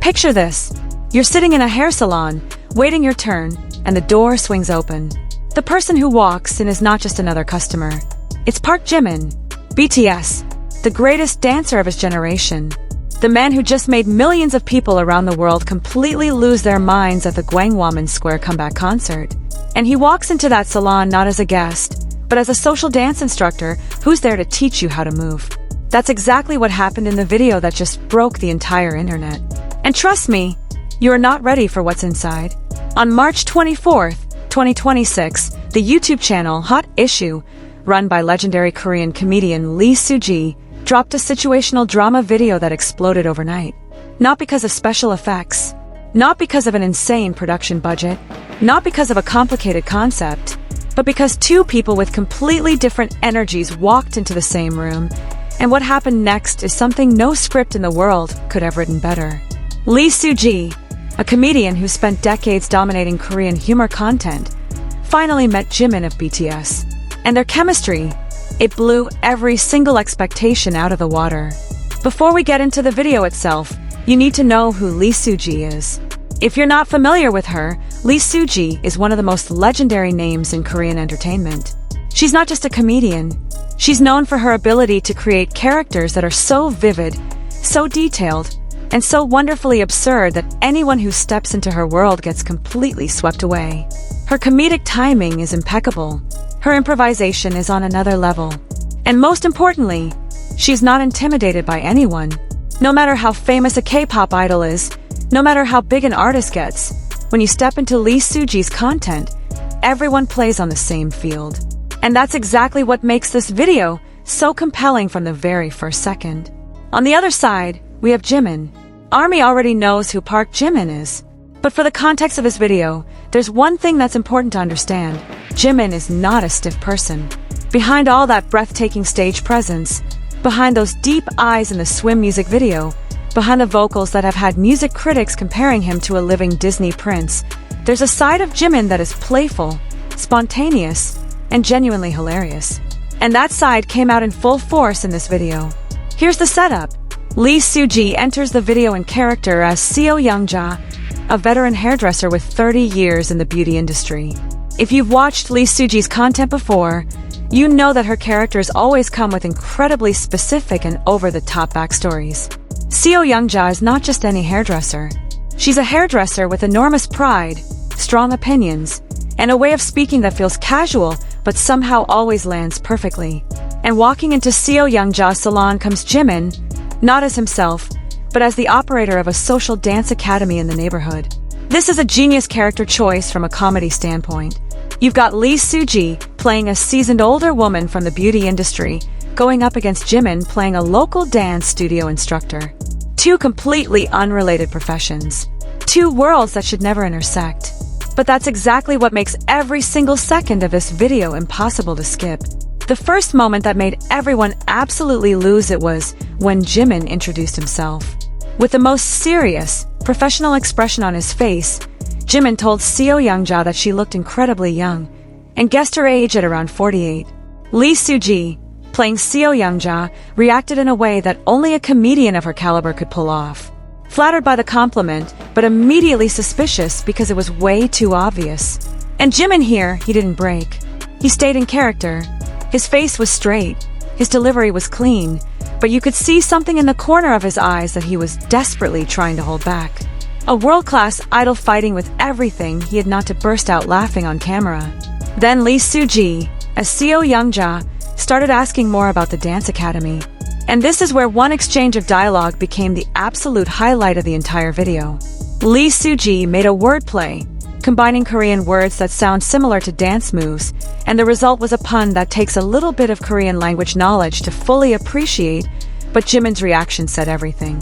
Picture this. You're sitting in a hair salon, waiting your turn, and the door swings open. The person who walks in is not just another customer. It's ParkJimin, BTS, the greatest dancer of his generation. The man who just made millions of people around the world completely lose their minds at the Gwanghwamun Square comeback concert. And he walks into that salon not as a guest, but as a social dance instructor who's there to teach you how to move. That's exactly what happened in the video that just broke the entire internet. And trust me, you are not ready for what's inside. On March 24th, 2026, the YouTube channel Hot Issue, run by legendary Korean comedian Lee Soo-ji, dropped a situational drama video that exploded overnight. Not because of special effects, not because of an insane production budget, not because of a complicated concept, but because two people with completely different energies walked into the same room, and what happened next is something no script in the world could have written better. Lee Soo-ji, a comedian who spent decades dominating Korean humor content, finally met Jimin of BTS. And their chemistry, it blew every single expectation out of the water. Before we get into the video itself, you need to know who Lee Soo-ji is. If you're not familiar with her, Lee Soo-ji is one of the most legendary names in Korean entertainment. She's not just a comedian. She's known for her ability to create characters that are so vivid, so detailed, and so wonderfully absurd that anyone who steps into her world gets completely swept away. Her comedic timing is impeccable. Her improvisation is on another level. And most importantly, she's not intimidated by anyone. No matter how famous a K-pop idol is, no matter how big an artist gets, when you step into Lee Soo-ji's content, everyone plays on the same field. And that's exactly what makes this video so compelling from the very first second. On the other side, we have Jimin. Army already knows who ParkJimin is. But for the context of this video, there's one thing that's important to understand. Jimin is not a stiff person. Behind all that breathtaking stage presence, behind those deep eyes in the swim music video, behind the vocals that have had music critics comparing him to a living Disney prince, there's a side of Jimin that is playful, spontaneous, and genuinely hilarious. And that side came out in full force in this video. Here's the setup. Lee Soo-ji enters the video in character as Seo Young-ja, a veteran hairdresser with 30 years in the beauty industry. If you've watched Lee Soo-ji's content before, you know that her characters always come with incredibly specific and over-the-top backstories. Seo Young-ja is not just any hairdresser. She's a hairdresser with enormous pride, strong opinions, and a way of speaking that feels casual but somehow always lands perfectly. And walking into Seo Young-ja's salon comes Jimin, not as himself, but as the operator of a social dance academy in the neighborhood. This is a genius character choice from a comedy standpoint. You've got Lee Soo-ji playing a seasoned older woman from the beauty industry, going up against Jimin playing a local dance studio instructor. Two completely unrelated professions. Two worlds that should never intersect. But that's exactly what makes every single second of this video impossible to skip. The first moment that made everyone absolutely lose it was when Jimin introduced himself. With the most serious, professional expression on his face, Jimin told Seo Young-ja that she looked incredibly young, and guessed her age at around 48. Lee Soo-ji, playing Seo Young-ja, reacted in a way that only a comedian of her caliber could pull off. Flattered by the compliment, but immediately suspicious because it was way too obvious. And Jimin here, he didn't break. He stayed in character. His face was straight, his delivery was clean, but you could see something in the corner of his eyes that he was desperately trying to hold back. A world-class idol fighting with everything he had not to burst out laughing on camera. Then Lee Soo-ji, as Seo Young-ja, started asking more about the dance academy. And this is where one exchange of dialogue became the absolute highlight of the entire video. Lee Soo-ji made a wordplay, combining Korean words that sound similar to dance moves, and the result was a pun that takes a little bit of Korean language knowledge to fully appreciate, but Jimin's reaction said everything.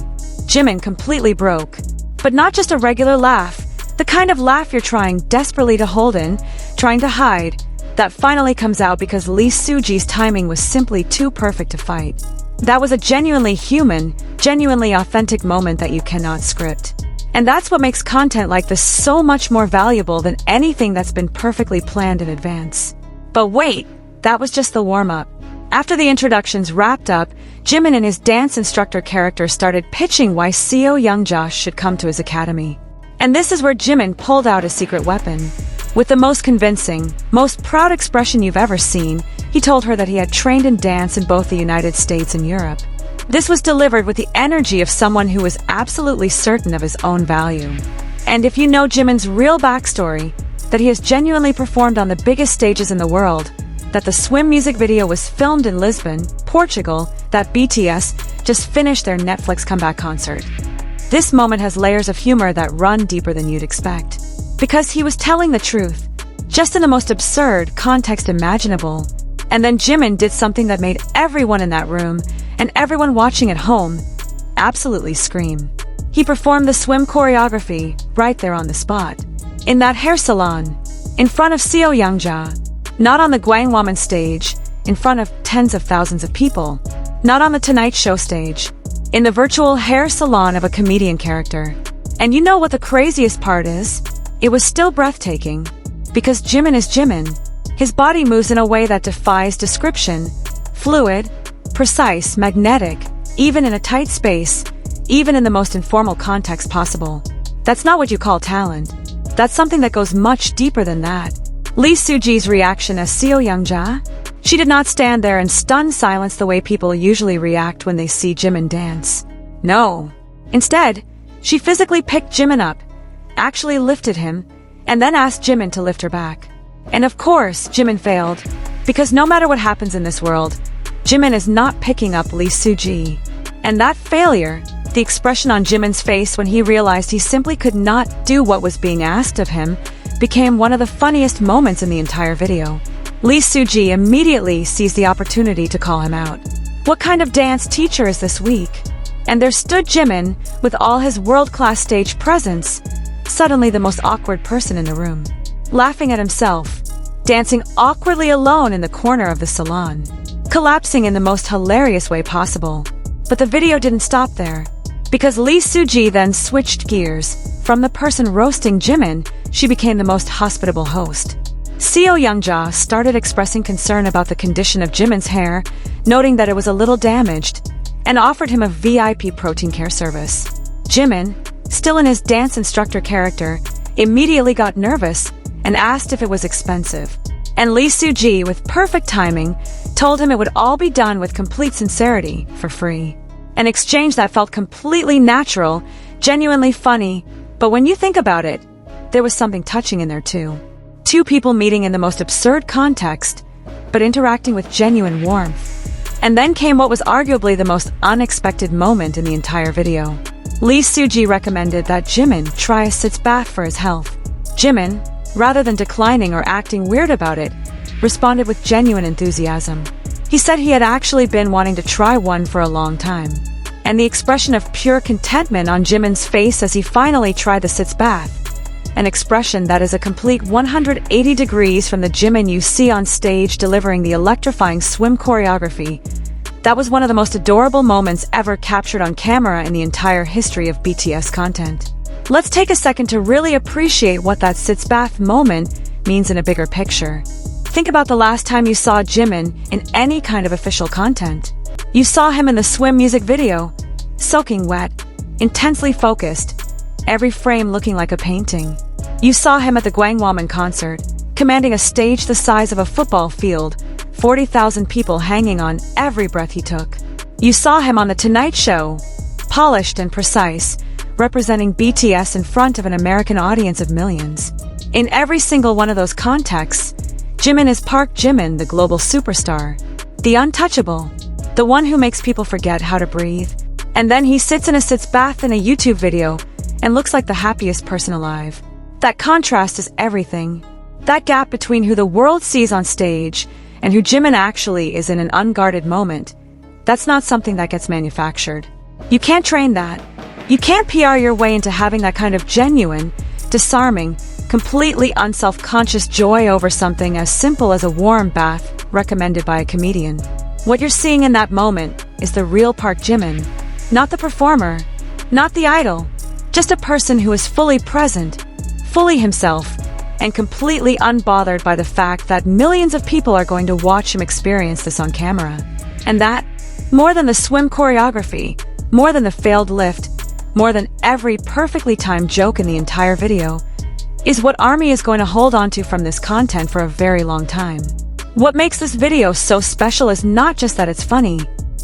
Jimin completely broke. But not just a regular laugh, the kind of laugh you're trying desperately to hold in, trying to hide, that finally comes out because Lee Soo-ji's timing was simply too perfect to fight. That was a genuinely human, genuinely authentic moment that you cannot script. And that's what makes content like this so much more valuable than anything that's been perfectly planned in advance. But wait, that was just the warm-up. After the introductions wrapped up, Jimin and his dance instructor character started pitching why Seo Youngja should come to his academy. And this is where Jimin pulled out his secret weapon. With the most convincing, most proud expression you've ever seen, he told her that he had trained in dance in both the United States and Europe. This was delivered with the energy of someone who was absolutely certain of his own value. And if you know Jimin's real backstory, that he has genuinely performed on the biggest stages in the world, that the Swim music video was filmed in Lisbon, Portugal, that BTS just finished their Netflix comeback concert. This moment has layers of humor that run deeper than you'd expect. Because he was telling the truth, just in the most absurd context imaginable. And then Jimin did something that made everyone in that room, and everyone watching at home, absolutely scream. He performed the Swim choreography right there on the spot. In that hair salon, in front of Seo Youngja. Not on the Gwangwaman stage, in front of tens of thousands of people. Not on the Tonight Show stage. In the virtual hair salon of a comedian character. And you know what the craziest part is? It was still breathtaking. Because Jimin is Jimin. His body moves in a way that defies description. Fluid, precise, magnetic, even in a tight space, even in the most informal context possible. That's not what you call talent. That's something that goes much deeper than that. Lee Suji's reaction as Seo Youngja? She did not stand there in stunned silence the way people usually react when they see Jimin dance. No. Instead, she physically picked Jimin up, actually lifted him, and then asked Jimin to lift her back. And of course, Jimin failed, because no matter what happens in this world, Jimin is not picking up Lee Suji. And that failure, the expression on Jimin's face when he realized he simply could not do what was being asked of him, became one of the funniest moments in the entire video. Lee Suji immediately sees the opportunity to call him out. What kind of dance teacher is this weak? And there stood Jimin, with all his world-class stage presence, suddenly the most awkward person in the room. Laughing at himself, dancing awkwardly alone in the corner of the salon, collapsing in the most hilarious way possible. But the video didn't stop there. Because Lee Suji then switched gears. From the person roasting Jimin, she became the most hospitable host. Seo Youngja started expressing concern about the condition of Jimin's hair, noting that it was a little damaged, and offered him a VIP protein care service. Jimin, still in his dance instructor character, immediately got nervous and asked if it was expensive. And Lee Suji, with perfect timing, told him it would all be done with complete sincerity, for free. An exchange that felt completely natural, genuinely funny, but when you think about it, there was something touching in there too. Two people meeting in the most absurd context, but interacting with genuine warmth. And then came what was arguably the most unexpected moment in the entire video. Lee Suji recommended that Jimin try a sitz bath for his health. Jimin, rather than declining or acting weird about it, responded with genuine enthusiasm. He said he had actually been wanting to try one for a long time. And the expression of pure contentment on Jimin's face as he finally tried the sitz bath, an expression that is a complete 180 degrees from the Jimin you see on stage delivering the electrifying swim choreography. That was one of the most adorable moments ever captured on camera in the entire history of BTS content. Let's take a second to really appreciate what that sitz bath moment means in a bigger picture. Think about the last time you saw Jimin in any kind of official content. You saw him in the Swim music video, soaking wet, intensely focused, every frame looking like a painting. You saw him at the Gwangwaman concert, commanding a stage the size of a football field, 40,000 people hanging on every breath he took. You saw him on The Tonight Show, polished and precise, representing BTS in front of an American audience of millions. In every single one of those contexts, Jimin is ParkJimin, the global superstar, the untouchable, the one who makes people forget how to breathe. And then he sits in a sitz bath in a YouTube video and looks like the happiest person alive. That contrast is everything. That gap between who the world sees on stage and who Jimin actually is in an unguarded moment, that's not something that gets manufactured. You can't train that. You can't PR your way into having that kind of genuine, disarming, completely unself-conscious joy over something as simple as a warm bath recommended by a comedian. What you're seeing in that moment is the real ParkJimin, not the performer, not the idol, just a person who is fully present, fully himself, and completely unbothered by the fact that millions of people are going to watch him experience this on camera. And that, more than the swim choreography, more than the failed lift, more than every perfectly timed joke in the entire video, is what ARMY is going to hold on to from this content for a very long time. What makes this video so special is not just that it's funny.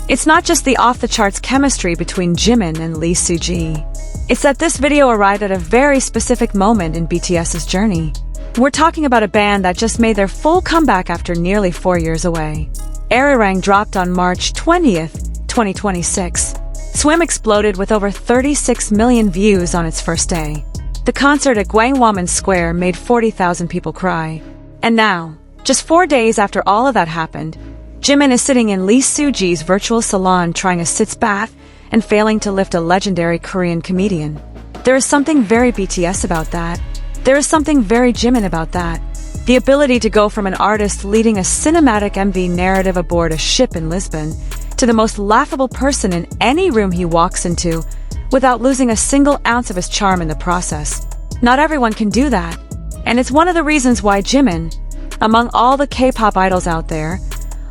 It's not just the off-the-charts chemistry between Jimin and Lee Soo-ji. It's that this video arrived at a very specific moment in BTS's journey. We're talking about a band that just made their full comeback after nearly 4 years away. Arirang dropped on March 20th, 2026. Swim exploded with over 36 million views on its first day. The concert at Gwanghwamun Square made 40,000 people cry. And now, just 4 days after all of that happened, Jimin is sitting in Lee Soo-ji's virtual salon trying a sitz bath and failing to lift a legendary Korean comedian. There is something very BTS about that. There is something very Jimin about that. The ability to go from an artist leading a cinematic MV narrative aboard a ship in Lisbon to the most laughable person in any room he walks into without losing a single ounce of his charm in the process. Not everyone can do that. And it's one of the reasons why Jimin, among all the K-pop idols out there,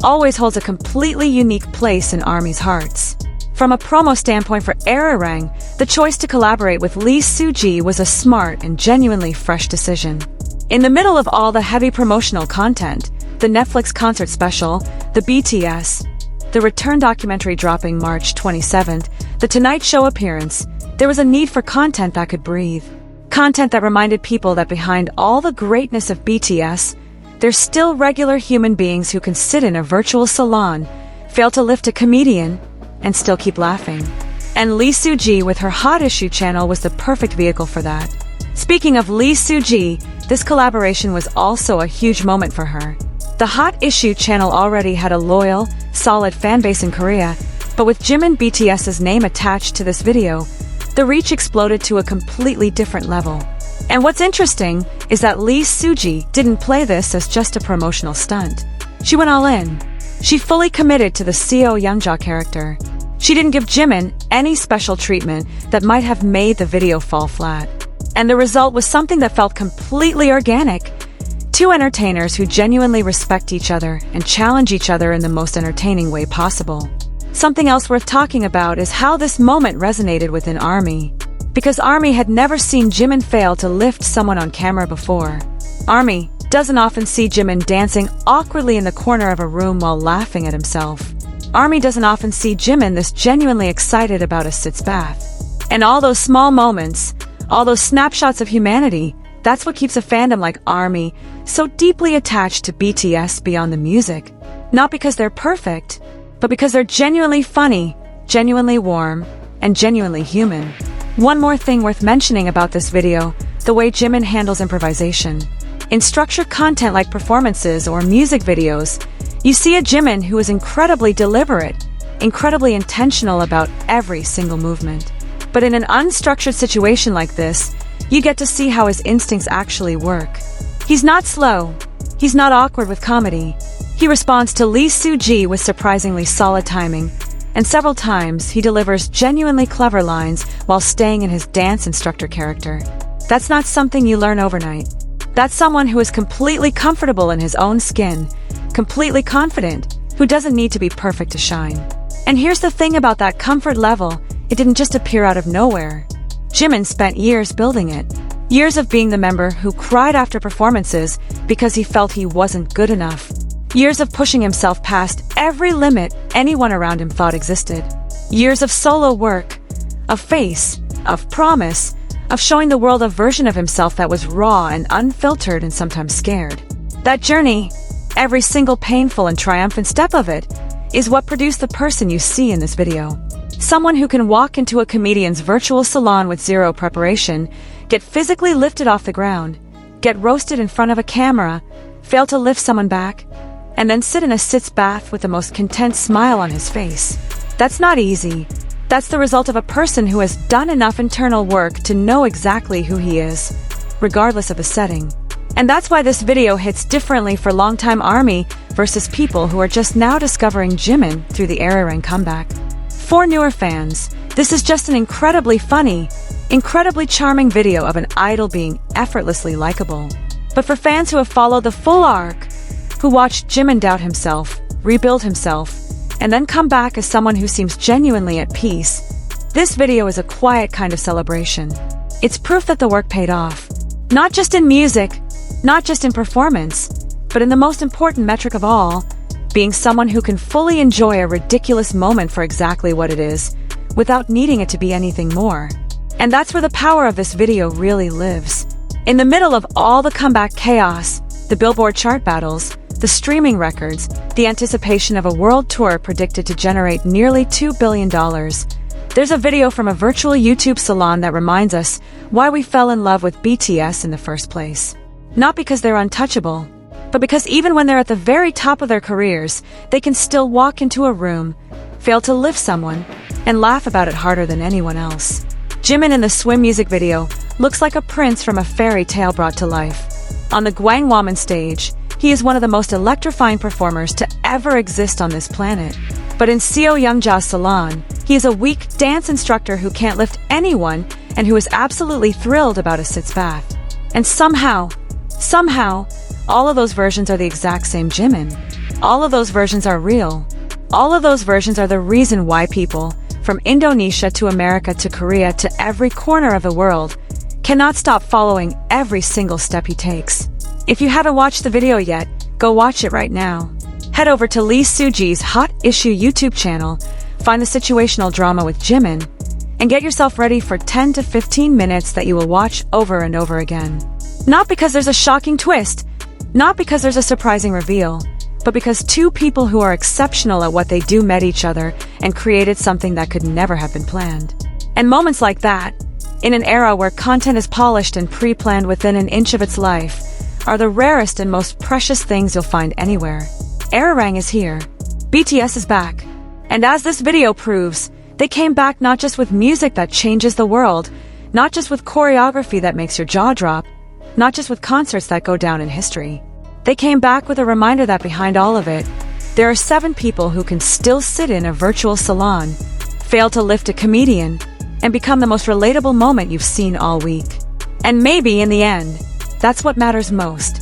always holds a completely unique place in ARMY's hearts. From a promo standpoint for Arirang, the choice to collaborate with Lee Soo-ji was a smart and genuinely fresh decision. In the middle of all the heavy promotional content, the Netflix concert special, the BTS, the return documentary dropping March 27th, the Tonight Show appearance, there was a need for content that could breathe. Content that reminded people that behind all the greatness of BTS, there's still regular human beings who can sit in a virtual salon, fail to lift a comedian, and still keep laughing. And Lee Soo-ji with her Hot Issue channel was the perfect vehicle for that. Speaking of Lee Soo-ji, this collaboration was also a huge moment for her. The Hot Issue channel already had a loyal, solid fanbase in Korea, but with JiminBTS's name attached to this video, the reach exploded to a completely different level. And what's interesting is that Lee Soo-ji didn't play this as just a promotional stunt. She went all in. She fully committed to the Seo Youngja character. She didn't give Jimin any special treatment that might have made the video fall flat. And the result was something that felt completely organic. Two entertainers who genuinely respect each other and challenge each other in the most entertaining way possible. Something else worth talking about is how this moment resonated within ARMY. Because ARMY had never seen Jimin fail to lift someone on camera before. ARMY doesn't often see Jimin dancing awkwardly in the corner of a room while laughing at himself. ARMY doesn't often see Jimin this genuinely excited about a sitz bath. And all those small moments, all those snapshots of humanity, that's what keeps a fandom like ARMY so deeply attached to BTS beyond the music. Not because they're perfect, but because they're genuinely funny, genuinely warm, and genuinely human. One more thing worth mentioning about this video, the way Jimin handles improvisation. In structured content like performances or music videos, you see a Jimin who is incredibly deliberate, incredibly intentional about every single movement. But in an unstructured situation like this, you get to see how his instincts actually work. He's not slow. He's not awkward with comedy. He responds to Lee Soo-ji with surprisingly solid timing, and several times he delivers genuinely clever lines while staying in his dance instructor character. That's not something you learn overnight. That's someone who is completely comfortable in his own skin, completely confident, who doesn't need to be perfect to shine. And here's the thing about that comfort level, it didn't just appear out of nowhere. Jimin spent years building it. Years of being the member who cried after performances because he felt he wasn't good enough. Years of pushing himself past every limit anyone around him thought existed. Years of solo work, of face, of promise, of showing the world a version of himself that was raw and unfiltered and sometimes scared. That journey, every single painful and triumphant step of it, is what produced the person you see in this video. Someone who can walk into a comedian's virtual salon with zero preparation, get physically lifted off the ground, get roasted in front of a camera, fail to lift someone back, and then sit in a sitz bath with the most content smile on his face. That's not easy. That's the result of a person who has done enough internal work to know exactly who he is, regardless of the setting. And that's why this video hits differently for longtime ARMY versus people who are just now discovering Jimin through the Arirang comeback. For newer fans, this is just an incredibly funny, incredibly charming video of an idol being effortlessly likable. But for fans who have followed the full arc, who watched Jimin doubt himself, rebuild himself, and then come back as someone who seems genuinely at peace, this video is a quiet kind of celebration. It's proof that the work paid off. Not just in music, not just in performance, but in the most important metric of all, being someone who can fully enjoy a ridiculous moment for exactly what it is, without needing it to be anything more. And that's where the power of this video really lives. In the middle of all the comeback chaos, the Billboard chart battles, the streaming records, the anticipation of a world tour predicted to generate nearly $2 billion, there's a video from a virtual YouTube salon that reminds us why we fell in love with BTS in the first place. Not because they're untouchable, but because even when they're at the very top of their careers, they can still walk into a room, fail to lift someone, and laugh about it harder than anyone else. Jimin in the Swim music video looks like a prince from a fairy tale brought to life. On the Gwangwoman stage, he is one of the most electrifying performers to ever exist on this planet. But in Seo Youngja's salon, he is a weak dance instructor who can't lift anyone and who is absolutely thrilled about a sitz bath. And somehow, all of those versions are the exact same Jimin. All of those versions are real. All of those versions are the reason why people, from Indonesia to America to Korea to every corner of the world, cannot stop following every single step he takes. If you haven't watched the video yet, go watch it right now. Head over to Lee Suji's Hot Issue YouTube channel, find the situational drama with Jimin, and get yourself ready for 10 to 15 minutes that you will watch over and over again. Not because there's a shocking twist, not because there's a surprising reveal, but because two people who are exceptional at what they do met each other and created something that could never have been planned. And moments like that, in an era where content is polished and pre-planned within an inch of its life, are the rarest and most precious things you'll find anywhere. Arirang is here. BTS is back. And as this video proves, they came back not just with music that changes the world, not just with choreography that makes your jaw drop, not just with concerts that go down in history. They came back with a reminder that behind all of it, there are 7 people who can still sit in a virtual salon, fail to lift a comedian, and become the most relatable moment you've seen all week. And maybe, in the end, that's what matters most.